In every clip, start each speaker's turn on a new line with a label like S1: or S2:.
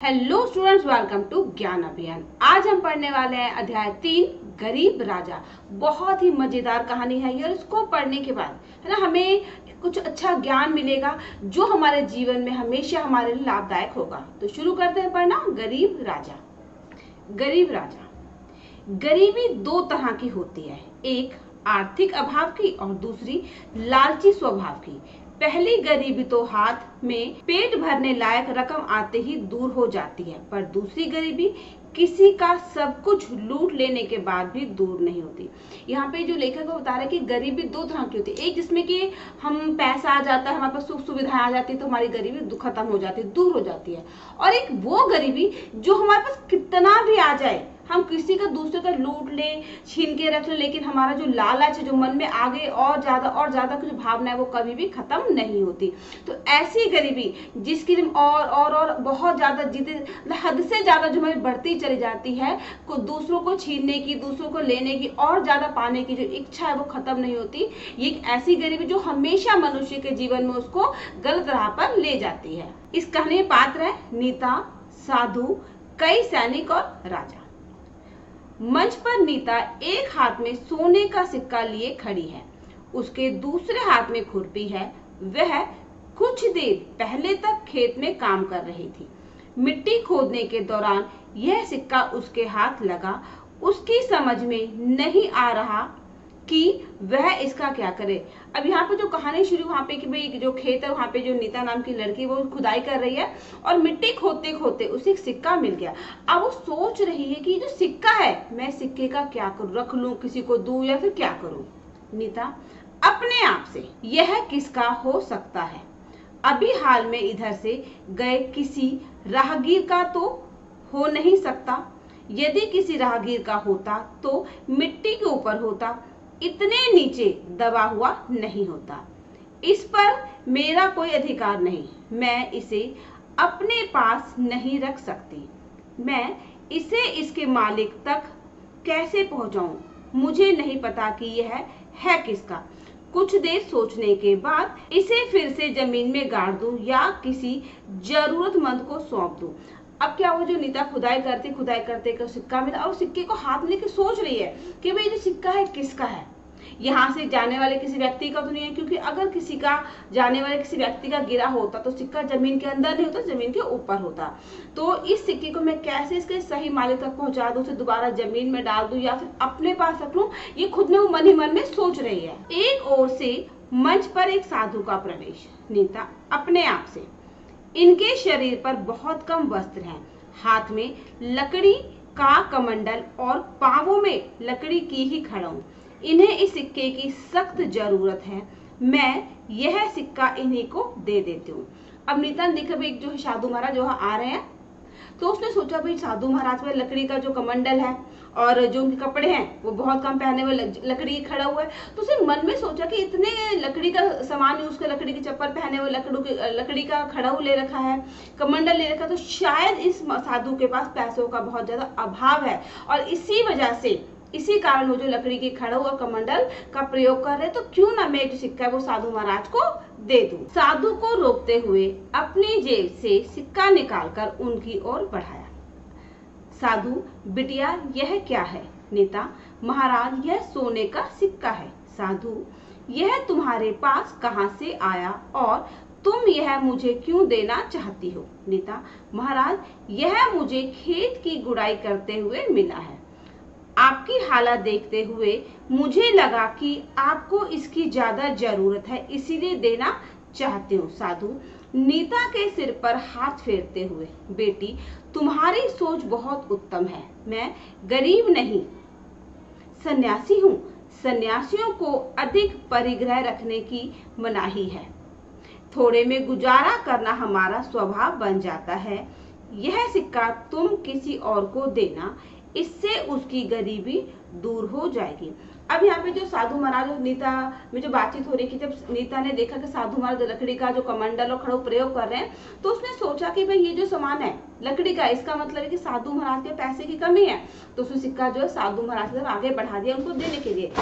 S1: Hello students, welcome to ज्ञान अभियान। आज हम पढ़ने वाले हैं अध्याय 3 गरीब राजा। बहुत ही मजेदार कहानी है ये, और इसको पढ़ने के बाद है ना हमें कुछ अच्छा ज्ञान मिलेगा जो हमारे जीवन में हमेशा हमारे लिए लाभदायक होगा। तो शुरू करते हैं पढ़ना। गरीब राजा। गरीब राजा। गरीबी दो तरह की होती है, एक आर्थिक अभाव की और दूसरी लालची स्वभाव की। पहली गरीबी तो हाथ में पेट भरने लायक रकम आते ही दूर हो जाती है, पर दूसरी गरीबी किसी का सब कुछ लूट लेने के बाद भी दूर नहीं होती। यहाँ पे जो लेखक को बता रहे हैं कि गरीबी दो तरह की होती है, एक जिसमें कि हम पैसा आ जाता है, हमारे पास सुख सुविधाएं आ जाती है तो हमारी गरीबी खत्म हो जाती है, दूर हो जाती है, और एक वो गरीबी जो हमारे पास कितना भी आ जाए, हम किसी का दूसरे का लूट ले, छीन के रख ले, लेकिन हमारा जो लालच है, जो मन में आगे और ज्यादा कुछ भावना है, वो कभी भी खत्म नहीं होती। तो ऐसी गरीबी जिसकी और बहुत ज्यादा जितने हद से ज्यादा जो हमें बढ़ती चली जाती है, को दूसरों को छीनने की, दूसरों को लेने की और ज्यादा पाने की जो इच्छा है वो खत्म नहीं होती। ये एक ऐसी गरीबी जो हमेशा मनुष्य के जीवन में उसको गलत राह पर ले जाती है। इस कहानी में पात्र है नीता, साधु, कई सैनिक और राजा। मंच पर नीता एक हाथ में सोने का सिक्का लिए खड़ी है, उसके दूसरे हाथ में खुरपी है। वह कुछ देर पहले तक खेत में काम कर रही थी। मिट्टी खोदने के दौरान यह सिक्का उसके हाथ लगा। उसकी समझ में नहीं आ रहा कि वह इसका क्या करे। अब यहाँ पे जो कहानी शुरू, वहाँ पे कि भाई जो खेत है, वहाँ पे जो नीता नाम की लड़की वो खुदाई कर रही है और मिट्टी खोदते खोदते उसे एक सिक्का मिल गया। अब वो सोच रही है कि जो सिक्का है, मैं सिक्के का क्या करूं, रख लूं, किसी को दूं या फिर क्या करूं। नीता अपने आप से, यह किसका हो सकता है? अभी हाल में इधर से गए किसी राहगीर का तो हो नहीं सकता। यदि किसी राहगीर का होता तो मिट्टी के ऊपर होता, इतने नीचे दबा हुआ नहीं होता। इस पर मेरा कोई अधिकार नहीं, मैं इसे अपने पास नहीं रख सकती। मैं इसे इसके मालिक तक कैसे पहुंचाऊं? मुझे नहीं पता कि यह है किसका। कुछ देर सोचने के बाद इसे फिर से जमीन में गाड़ दूं या किसी जरूरतमंद को सौंप दूं। अब क्या, वो जो नीता खुदाई करते सिक्का मिला और सिक्के को हाथ में लेके सोच रही है कि भाई जो सिक्का है किसका है। यहाँ से जाने वाले किसी व्यक्ति का तो नहीं है, क्योंकि अगर किसी का जाने वाले किसी व्यक्ति का गिरा होता तो सिक्का जमीन के अंदर नहीं होता, जमीन के ऊपर होता। तो इस सिक्के को मैं कैसे इसके सही मालिक तक पहुंचा दूं, उसे दोबारा जमीन में डाल दूं या फिर अपने पास रख लूं, ये खुद में वो मन ही मन में सोच रही है। एक ओर से मंच पर एक साधु का प्रवेश। नीता अपने आप से, इनके शरीर पर बहुत कम वस्त्र हैं, हाथ में लकड़ी का कमंडल और पांवों में लकड़ी की ही खड़ाऊ। इन्हें इस सिक्के की सख्त जरूरत है, मैं यह सिक्का इन्हीं को दे देती हूँ। अब नीता ने देखा भाई जो साधु महाराज जो आ रहे हैं, तो उसने सोचा भाई साधु महाराज में लकड़ी का जो कमंडल है और जो उनके कपड़े हैं वो बहुत कम पहने हुए, लकड़ी खड़ा हुआ है। तो उसने मन में सोचा कि इतने लकड़ी का सामान यूज कर, लकड़ी की चप्पल पहने हुए, लकड़ी का खड़ाऊ ले रखा है, कमंडल ले रखा है, तो शायद इस साधु के पास पैसों का बहुत ज्यादा अभाव है और इसी कारण वो जो लकड़ी की खड़ाऊ और कमंडल का प्रयोग कर रहे, तो क्यों ना मैं जो सिक्का है वो साधु महाराज को दे दूं। साधु को रोकते हुए अपनी जेब से सिक्का निकालकर उनकी ओर बढ़ाया। साधु, बिटिया यह क्या है? नीता, महाराज यह सोने का सिक्का है। साधु, यह तुम्हारे पास कहां से आया और तुम यह मुझे क्यों देना चाहती हो? नीता, महाराज यह मुझे खेत की गुड़ाई करते हुए मिला है। आपकी हालत देखते हुए मुझे लगा कि आपको इसकी ज्यादा जरूरत है, इसीलिए देना चाहती हूँ। साधु नीता के सिर पर हाथ फेरते हुए, बेटी तुम्हारी सोच बहुत उत्तम है, मैं गरीब नहीं सन्यासी हूँ। सन्यासियों को अधिक परिग्रह रखने की मनाही है, थोड़े में गुजारा करना हमारा स्वभाव बन जाता है। यह सिक्का तुम किसी और को देना, इससे उसकी गरीबी दूर हो जाएगी। अब यहाँ पे जो साधु महाराज और नीता में जो बातचीत हो रही थी, जब नीता ने देखा कि साधु महाराज लकड़ी का जो कमंडल और खड़ाऊ प्रयोग कर रहे हैं, तो उसने सोचा कि भाई ये जो सामान है लकड़ी का, इसका मतलब है कि साधु महाराज के पैसे की कमी है। तो उसने सिक्का जो है साधु महाराज की तरफ आगे बढ़ा दिया उनको देने के लिए।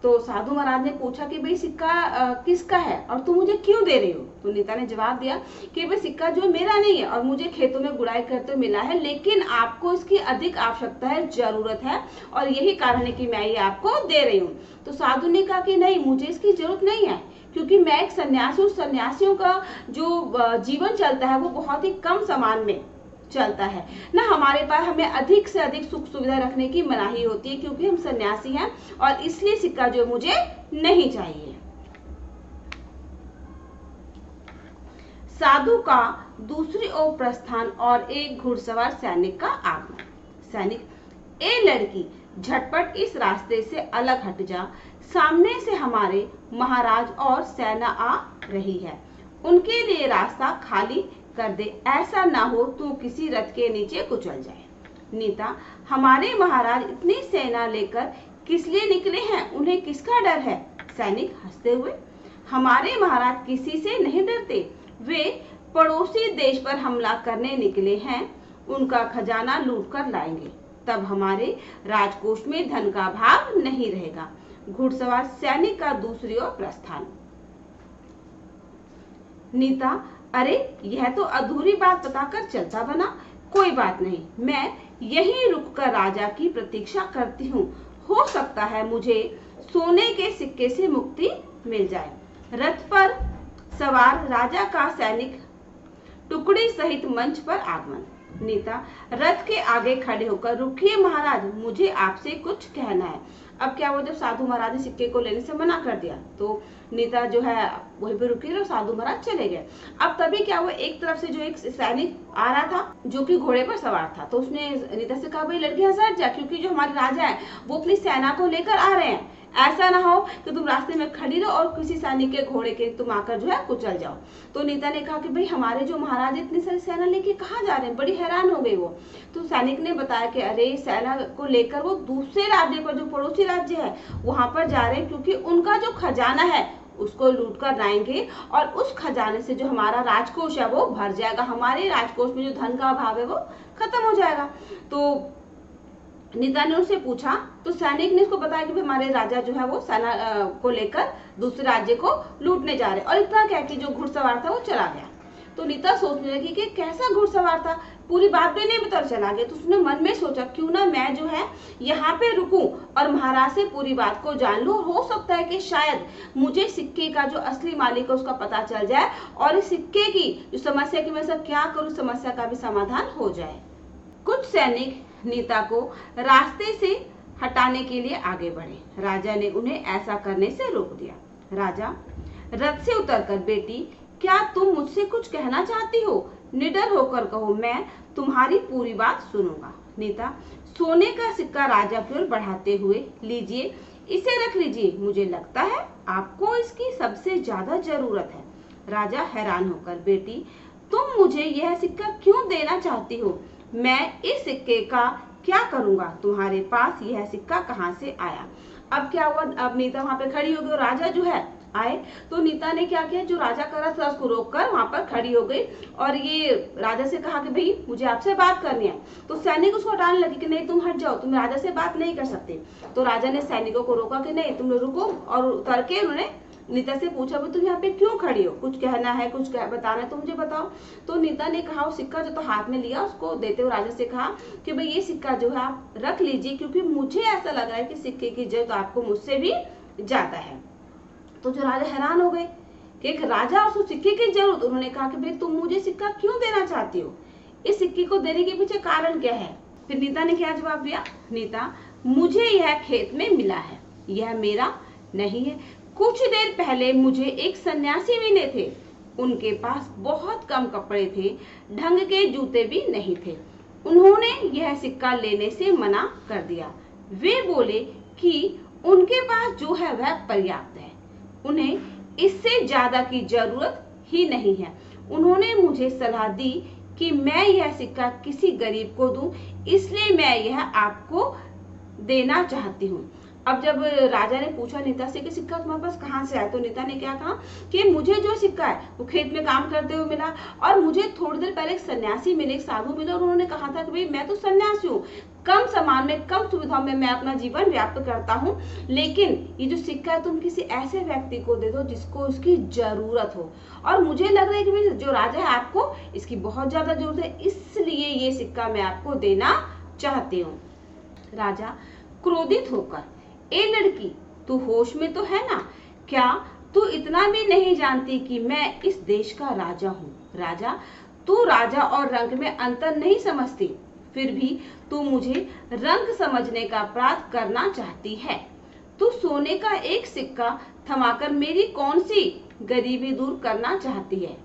S1: तो साधु महाराज ने पूछा कि भाई सिक्का किसका है और तुम मुझे क्यों दे रही हो? तो नीता ने जवाब दिया कि भाई सिक्का जो मेरा नहीं है और मुझे खेतों में गुड़ाई करते मिला है, लेकिन आपको इसकी अधिक आवश्यकता है, जरूरत है, और यही कारण है कि मैं ये आपको दे रही हूँ। तो साधु ने कहा कि नहीं, मुझे इसकी जरूरत नहीं है, क्योंकि मैं एक सन्यासी हूँ। सन्यासियों का जो जीवन चलता है वो बहुत ही कम सामान में चलता है ना। हमारे पास हमें अधिक से अधिक सुख सुविधा रखने की मनाही होती है, क्योंकि हम सन्यासी हैं, और इसलिए सिक्का जो मुझे नहीं चाहिए। साधु का दूसरी ओर प्रस्थान और एक घुड़सवार सैनिक का आगमन। सैनिक, ए लड़की, झटपट इस रास्ते से अलग हट जा, सामने से हमारे महाराज और सेना आ रही है, उनके लिए रास्ता खाली कर दे, ऐसा ना हो तू किसी रथ के नीचे कुचल जाए। नीता, हमारे महाराज इतनी सेना लेकर किस लिए निकले हैं? उन्हें किसका डर है? सैनिक हंसते हुए, हमारे महाराज किसी से नहीं डरते, वे पड़ोसी देश पर हमला करने निकले हैं, उनका खजाना लूट कर लाएंगे, तब हमारे राजकोष में धन का अभाव नहीं रहेगा। घुड़सवार सैनिक का दूसरी ओर प्रस्थान। नीता, अरे यह तो अधूरी बात बताकर चलता बना। कोई बात नहीं, मैं यहीं रुककर राजा की प्रतीक्षा करती हूँ, हो सकता है मुझे सोने के सिक्के से मुक्ति मिल जाए। रथ पर सवार राजा का सैनिक टुकड़ी सहित मंच पर आगमन। नीता, रथ के आगे खड़े होकर, रुकिए महाराज, मुझे आपसे कुछ कहना है। अब क्या हुआ, जब साधु महाराज ने सिक्के को लेने से मना कर दिया तो नीता जो है वहीं पे रुकी और साधु महाराज चले गए। अब तभी क्या हुआ, एक तरफ से जो एक सैनिक आ रहा था जो कि घोड़े पर सवार था, तो उसने नीता से कहा, भाई लड़की हट जा, क्योंकि जो हमारे राजा है वो अपनी सेना को लेकर आ रहे हैं, ऐसा ना हो कि तुम रास्ते में खड़ी रहो और किसी सैनिक के घोड़े के तुम आकर जो है कुचल जाओ। तो नीता ने कहा कि भाई हमारे जो महाराज इतनी सारी सेना लेके कहाँ जा रहे हैं? बड़ी हैरान हो गई वो। तो सैनिक ने बताया कि अरे सेना को लेकर वो दूसरे राज्य पर, जो पड़ोसी राज्य है, वहां पर जा रहे हैं, क्योंकि उनका जो खजाना है उसको लूट कर लाएंगे और उस खजाने से जो हमारा राजकोष है वो भर जाएगा, हमारे राजकोष में जो धन का अभाव है वो खत्म हो जाएगा। तो नीता ने उससे पूछा, तो सैनिक ने उसको बताया कि हमारे राजा जो है वो सेना को लेकर दूसरे राज्य को लूटने जा रहे हैं, और इतना कह के जो घुड़सवार था वो चला गया। तो नीता सोचने लगी कि कैसा घुड़सवार था, पूरी बात भी नहीं बता, चला गया। तो उसने मन में सोचा, क्यों ना मैं जो है यहाँ पे रुकूं और महाराज से पूरी बात को जान लूं, हो सकता है कि शायद मुझे सिक्के का जो असली मालिक है उसका पता चल जाए, और इस सिक्के की जो समस्या की मैं सब क्या करूं, समस्या का भी समाधान हो जाए। कुछ सैनिक नीता को रास्ते से हटाने के लिए आगे बढ़े। राजा ने उन्हें ऐसा करने से रोक दिया। राजा, रथ से उतरकर, बेटी क्या तुम मुझसे कुछ कहना चाहती हो? निडर होकर कहो, मैं तुम्हारी पूरी बात सुनूंगा। नीता, सोने का सिक्का राजा की ओर बढ़ाते हुए, लीजिए, इसे रख लीजिए, मुझे लगता है आपको इसकी सबसे ज्यादा जरूरत है। राजा हैरान होकर, बेटी तुम मुझे यह सिक्का क्यों देना चाहती हो? मैं इस सिक्के का क्या करूंगा? तुम्हारे पास यह सिक्का कहाँ से आया? अब क्या हुआ, अब नीता वहां पे खड़ी हो गई, राजा जो है आए। तो नीता ने क्या किया, जो राजा का रथ था उसको रोककर वहां पर खड़ी हो गई और ये राजा से कहा कि भाई मुझे आपसे बात करनी है। तो सैनिक उसको हटाने लगे कि नहीं तुम हट जाओ, तुम राजा से बात नहीं कर सकते। तो राजा ने सैनिकों को रोका कि नहीं तुम लोग रुको, और उतर के उन्होंने नीता से पूछा, भाई तुम यहाँ पे क्यों खड़ी हो, कुछ कहना है, कुछ बताना है तो मुझे बताओ। तो नीता ने कहा, वो सिक्का जो तो हाथ में लिया उसको देते हुए राजा से कहा कि भाई ये सिक्का जो है आप रख लीजिए, क्योंकि मुझे ऐसा लग रहा है कि सिक्के की जरूरत आपको मुझसे भी ज्यादा है। तो जो राजा हैरान हो गए कि एक राजा और उसको सिक्के की जरूरत। उन्होंने कहा कि भाई तुम मुझे सिक्का क्यों देना चाहती हो, इस सिक्के को देने के पीछे कारण क्या है? फिर नीता ने क्या जवाब दिया, नीता मुझे यह खेत में मिला है, यह मेरा नहीं है। कुछ देर पहले मुझे एक सन्यासी मिले थे, उनके पास बहुत कम कपड़े थे, ढंग के जूते भी नहीं थे। उन्होंने यह सिक्का लेने से मना कर दिया। वे बोले कि उनके पास जो है वह पर्याप्त है, उन्हें इससे ज्यादा की जरूरत ही नहीं है। उन्होंने मुझे सलाह दी कि मैं यह सिक्का किसी गरीब को दूं, इसलिए मैं यह आपको देना चाहती हूँ। अब जब राजा ने पूछा नीता से कि सिक्का तुम्हारे पास कहाँ से आया, तो नीता ने क्या कहा कि मुझे जो सिक्का है वो खेत में काम करते हुए मिला, और मुझे थोड़ी देर पहले एक सन्यासी मिले, एक साधु मिले, और उन्होंने कहा था कि भाई मैं तो सन्यासी हूँ, कम सामान में कम सुविधाओं में मैं अपना जीवन व्याप्त करता हूँ, लेकिन ये जो सिक्का है तुम किसी ऐसे व्यक्ति को दे दो जिसको उसकी जरूरत हो, और मुझे लग रहा है कि जो राजा है आपको इसकी बहुत ज्यादा जरूरत है, इसलिए ये सिक्का मैं आपको देना चाहती हूँ। राजा क्रोधित होकर, ए लड़की तू होश में तो है ना, क्या तू इतना भी नहीं जानती कि मैं इस देश का राजा हूँ। राजा तू राजा और रंग में अंतर नहीं समझती, फिर भी तू मुझे रंग समझने का अपराध करना चाहती है। तू सोने का एक सिक्का थमाकर मेरी कौन सी गरीबी दूर करना चाहती है।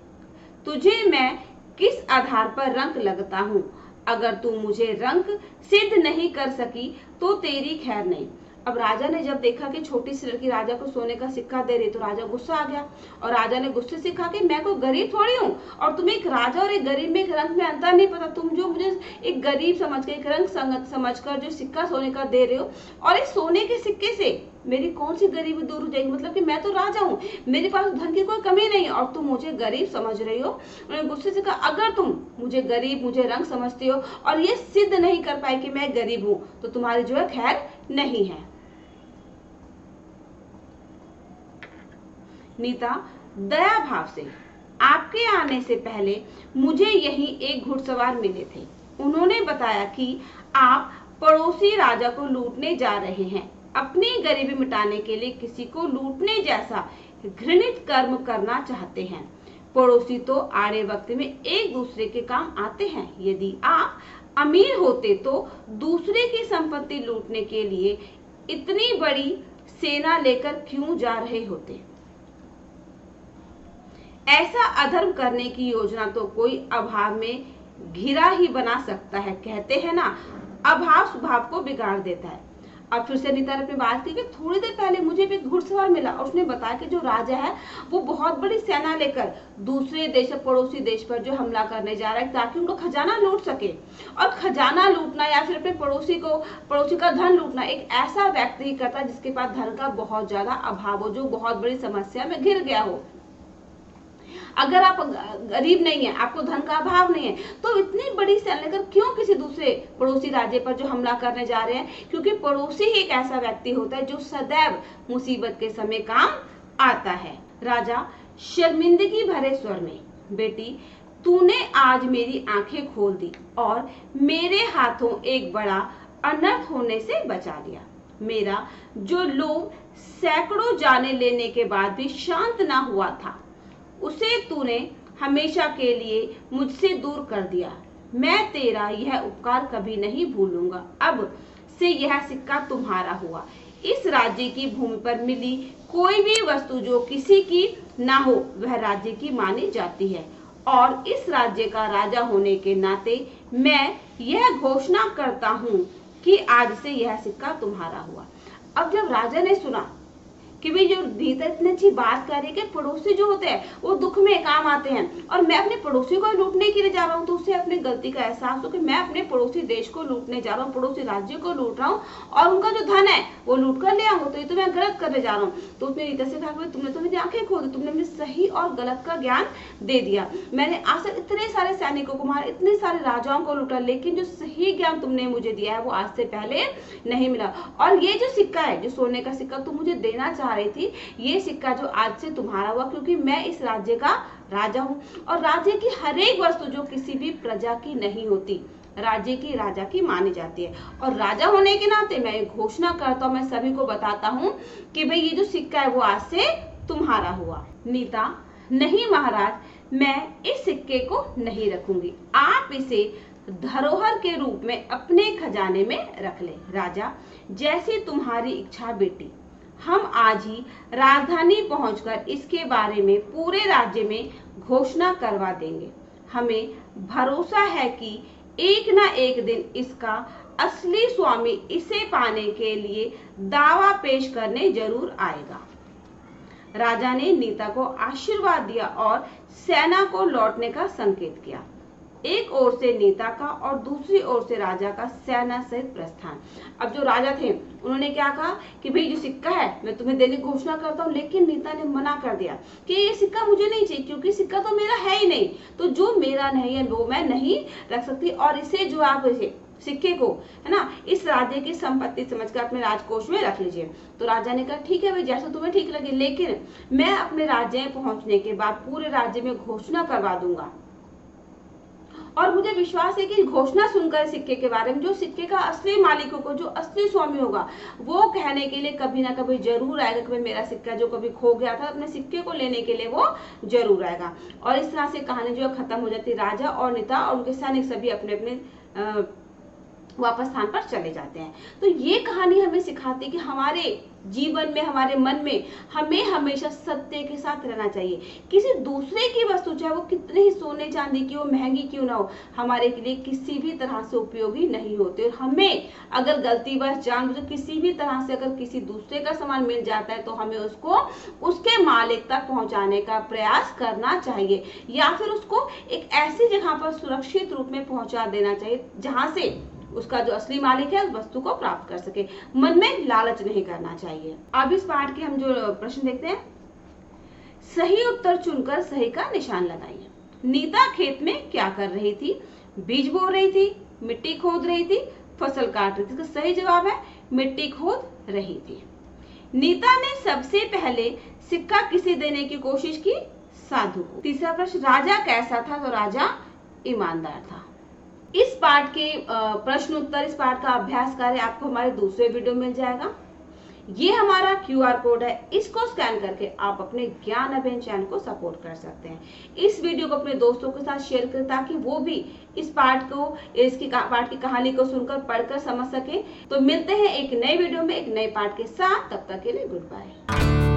S1: तुझे मैं किस आधार पर रंग लगता हूँ, अगर तू मुझे रंग सिद्ध नहीं कर सकी तो तेरी खैर नहीं। अब राजा ने जब देखा कि छोटी सी लड़की राजा को सोने का सिक्का दे रही, तो राजा गुस्सा आ गया, और राजा ने गुस्से से कहा कि मैं कोई गरीब थोड़ी हूँ, और तुम्हें एक राजा और एक गरीब में एक रंग में अंतर नहीं पता, तुम जो मुझे एक गरीब समझ के, एक रंग संगत समझकर जो सिक्का सोने का दे रहे हो, और इस सोने के सिक्के से मेरी कौन सी गरीबी दूर हो जाएगी, मतलब कि मैं तो राजा हूँ, मेरे पास धन की कोई कमी नहीं, और तुम मुझे गरीब समझ रही हो। उन्होंने गुस्से से कहा अगर तुम मुझे गरीब, मुझे रंग समझती हो और ये सिद्ध नहीं कर पाई कि मैं गरीब हूँ, तो तुम्हारी जो है खैर नहीं है। नीता दया भाव से, आपके आने से पहले मुझे यहीं एक घुड़सवार मिले थे, उन्होंने बताया कि आप पड़ोसी राजा को लूटने जा रहे हैं, अपनी गरीबी मिटाने के लिए किसी को लूटने जैसा घृणित कर्म करना चाहते हैं। पड़ोसी तो आड़े वक्त में एक दूसरे के काम आते हैं, यदि आप अमीर होते तो दूसरे की संपत्ति लूटने के लिए इतनी बड़ी सेना लेकर क्यों जा रहे होते। ऐसा अधर्म करने की योजना तो कोई अभाव में घिरा ही बना सकता है, कहते हैं ना अभाव स्वभाव को बिगाड़ देता है। अब फिर से नीता ने अपनी बात की कि थोड़ी देर पहले मुझे भी एक घुड़सवार मिला, और उसने बताया कि जो राजा है वो बहुत बड़ी सेना लेकर दूसरे देश, पड़ोसी देश पर जो हमला करने जा रहा है, ताकि उनको खजाना लूट सके। और खजाना लूटना या फिर अपने पड़ोसी का धन लूटना एक ऐसा व्यक्ति ही करता है जिसके पास धन का बहुत ज्यादा अभाव हो, जो बहुत बड़ी समस्या में घिर गया हो। अगर आप गरीब नहीं है, आपको धन का अभाव नहीं है, तो इतनी बड़ी सेना लेकर क्यों किसी दूसरे पड़ोसी राज्य पर जो हमला करने जा रहे हैं, क्योंकि पड़ोसी ही एक ऐसा व्यक्ति होता है जो सदैव मुसीबत के समय काम आता है। राजा शर्मिंदगी भरे स्वर में, बेटी तूने आज मेरी आंखें खोल दी और मेरे हाथों एक बड़ा अनर्थ होने से बचा लिया। मेरा जो लोभ सैकड़ों जाने लेने के बाद भी शांत ना हुआ था, उसे तूने हमेशा के लिए मुझसे दूर कर दिया। मैं तेरा यह उपकार कभी नहीं भूलूंगा। अब से यह सिक्का तुम्हारा हुआ। इस राज्य की भूमि पर मिली कोई भी वस्तु जो किसी की ना हो, वह राज्य की मानी जाती है, और इस राज्य का राजा होने के नाते मैं यह घोषणा करता हूँ कि आज से यह सिक्का तुम्हारा हुआ। अब जब राजा ने सुना कि भाई जो नीता इतनी अच्छी बात कर रही है कि पड़ोसी जो होते हैं वो दुख में काम आते हैं, और मैं अपने पड़ोसी को लूटने के लिए जा रहा हूँ, तो उसे अपनी गलती का एहसास हो कि मैं अपने पड़ोसी देश को लूटने जा रहा हूँ, पड़ोसी राज्य को लूट रहा हूँ, और उनका जो धन है वो लूट कर ले आऊँ, तो ये तो मैं गलत करने जा रहा हूँ। तो उसने नीता से कहा तुमने तो मेरी आंखें खोल दी, तुमने मुझे सही और गलत का ज्ञान दे दिया। मैंने आज तक इतने सारे सैनिकों को मारा, इतने सारे राजाओं को लूटा, लेकिन जो सही ज्ञान तुमने मुझे दिया है वो आज से पहले नहीं मिला। और ये जो सिक्का है, जो सोने का सिक्का तुम मुझे देना चाह रही थी, ये सिक्का जो आज से तुम्हारा हुआ, क्योंकि मैं इस राज्य का राजा हूँ, और राज्य की हर एक वस्तु जो किसी भी प्रजा की नहीं होती, राज्य की राजा की मानी जाती है। और राजा होने के नाते मैं ये घोषणा करता हूँ, मैं सभी को बताता हूँ कि भाई ये जो सिक्का है वो आज से तुम्हारा हुआ। नीता, नहीं महाराज, मैं इस सिक्के को नहीं रखूंगी, आप इसे धरोहर के रूप में अपने खजाने में रख ले। राजा, जैसी तुम्हारी इच्छा बेटी। हम आज ही राजधानी पहुंचकर इसके बारे में पूरे राज्य में घोषणा करवा देंगे। हमें भरोसा है कि एक ना एक दिन इसका असली स्वामी इसे पाने के लिए दावा पेश करने जरूर आएगा। राजा ने नीता को आशीर्वाद दिया और सेना को लौटने का संकेत किया। एक ओर से नेता का और दूसरी ओर से राजा का सेना सहित प्रस्थान। अब जो राजा थे उन्होंने क्या कहा कि भाई जो सिक्का है मैं तुम्हें देने की घोषणा करता हूँ, लेकिन नेता ने मना कर दिया कि ये सिक्का मुझे नहीं चाहिए, क्योंकि सिक्का तो मेरा है ही नहीं, तो जो मेरा नहीं है वो मैं नहीं रख सकती, और इसे जो आप इसे सिक्के को है ना इस राज्य की संपत्ति समझकर अपने राजकोष में रख लीजिए। तो राजा ने कहा ठीक है भाई, जैसा तुम्हें ठीक लगे, लेकिन मैं अपने राज्य में पहुंचने के बाद पूरे राज्य में घोषणा करवा दूंगा, और मुझे विश्वास है कि घोषणा सुनकर सिक्के के बारे में जो सिक्के का असली मालिक होगा, जो असली स्वामी होगा, वो कहने के लिए कभी ना कभी जरूर आएगा कि मेरा सिक्का जो कभी खो गया था, अपने सिक्के को लेने के लिए वो जरूर आएगा। और इस तरह से कहानी जो है खत्म हो जाती है। राजा और नेता और उनके सैनिक सभी अपने अपने वापस स्थान पर चले जाते हैं। तो ये कहानी हमें सिखाती है कि हमारे जीवन में, हमारे मन में हमें हमेशा सत्य के साथ रहना चाहिए। किसी दूसरे की वस्तु, चाहे वो कितने ही सोने चांदी की हो, महंगी क्यों ना हो, हमारे के लिए किसी भी तरह से उपयोगी नहीं होते। और हमें अगर गलतीवश जानबूझकर किसी भी तरह से अगर किसी दूसरे का सामान मिल जाता है तो हमें उसको उसके मालिक तक पहुंचाने का प्रयास करना चाहिए, या फिर उसको एक ऐसी जगह पर सुरक्षित रूप में पहुंचा देना चाहिए जहां से उसका जो असली मालिक है उस वस्तु को प्राप्त कर सके। मन में लालच नहीं करना चाहिए। अब इस पाठ के हम जो प्रश्न देखते हैं, सही उत्तर चुनकर सही का निशान लगाइए। नीता खेत में क्या कर रही थी? बीज बो रही थी, मिट्टी खोद रही थी, फसल काट रही थी। इसका सही जवाब है मिट्टी खोद रही थी। नीता ने सबसे पहले सिक्का किसे देने की कोशिश की? साधु को। तीसरा प्रश्न, राजा कैसा था? तो राजा ईमानदार था। इस पाठ के प्रश्न उत्तर, इस पाठ का अभ्यास कार्य आपको हमारे दूसरे वीडियो में मिल जाएगा। ये हमारा QR कोड है, इसको स्कैन करके आप अपने ज्ञान अभियान चैनल को सपोर्ट कर सकते हैं। इस वीडियो को अपने दोस्तों के साथ शेयर करें ताकि वो भी इस पाठ को, इसकी पाठ की कहानी को सुनकर पढ़कर समझ सके। तो मिलते हैं एक नए वीडियो में एक नए पाठ के साथ, तब तक के लिए गुड बाय।